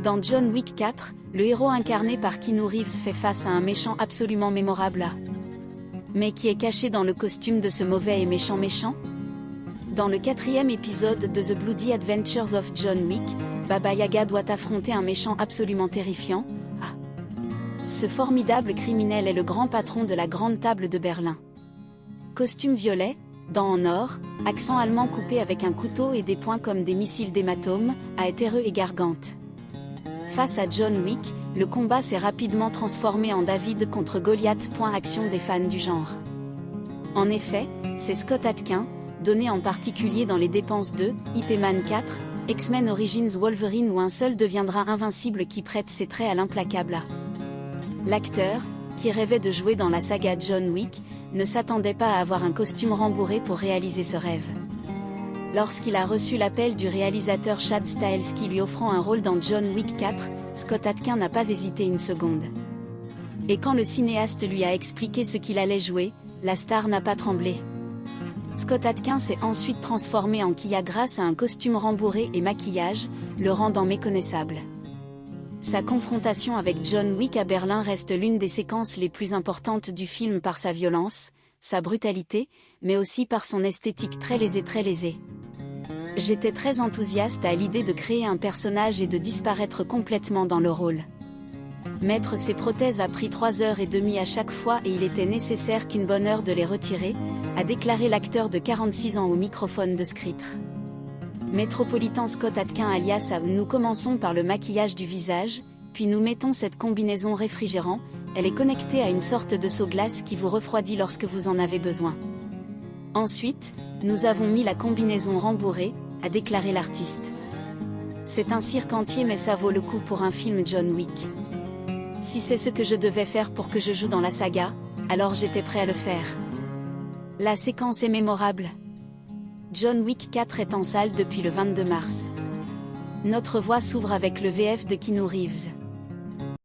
Dans John Wick 4, le héros incarné par Keanu Reeves fait face à un méchant absolument mémorable. Mais qui est caché dans le costume de ce mauvais et méchant méchant? Dans le 4e épisode de The Bloody Adventures of John Wick, Baba Yaga doit affronter un méchant absolument terrifiant. Ce formidable criminel est le grand patron de la Grande Table de Berlin. Costume violet, dents en or, accent allemand coupé avec un couteau et des poings comme des missiles d'hématome, terreux et gargante. Face à John Wick, le combat s'est rapidement transformé en David contre Goliath. Action des fans du genre. En effet, c'est Scott Adkins, donné en particulier dans les dépenses de Ip Man 4, X-Men Origins Wolverine où un seul deviendra invincible qui prête ses traits à l'implacable. L'acteur, qui rêvait de jouer dans la saga John Wick, ne s'attendait pas à avoir un costume rembourré pour réaliser ce rêve. Lorsqu'il a reçu l'appel du réalisateur Chad Stahelski lui offrant un rôle dans John Wick 4, Scott Adkins n'a pas hésité une seconde. Et quand le cinéaste lui a expliqué ce qu'il allait jouer, la star n'a pas tremblé. Scott Adkins s'est ensuite transformé en Kia grâce à un costume rembourré et maquillage, le rendant méconnaissable. Sa confrontation avec John Wick à Berlin reste l'une des séquences les plus importantes du film par sa violence, sa brutalité, mais aussi par son esthétique très lésée. J'étais très enthousiaste à l'idée de créer un personnage et de disparaître complètement dans le rôle. Mettre ces prothèses a pris 3h30 à chaque fois et il était nécessaire qu'une bonne heure de les retirer, a déclaré l'acteur de 46 ans au microphone de Scritre. Métropolitan Scott Adkins alias nous commençons par le maquillage du visage, puis nous mettons cette combinaison réfrigérant, elle est connectée à une sorte de seau glace qui vous refroidit lorsque vous en avez besoin. Ensuite, nous avons mis la combinaison rembourrée, a déclaré l'artiste. C'est un cirque entier mais ça vaut le coup pour un film John Wick. Si c'est ce que je devais faire pour que je joue dans la saga, alors j'étais prêt à le faire. La séquence est mémorable. John Wick 4 est en salle depuis le 22 mars. Notre voie s'ouvre avec le VF de Keanu Reeves.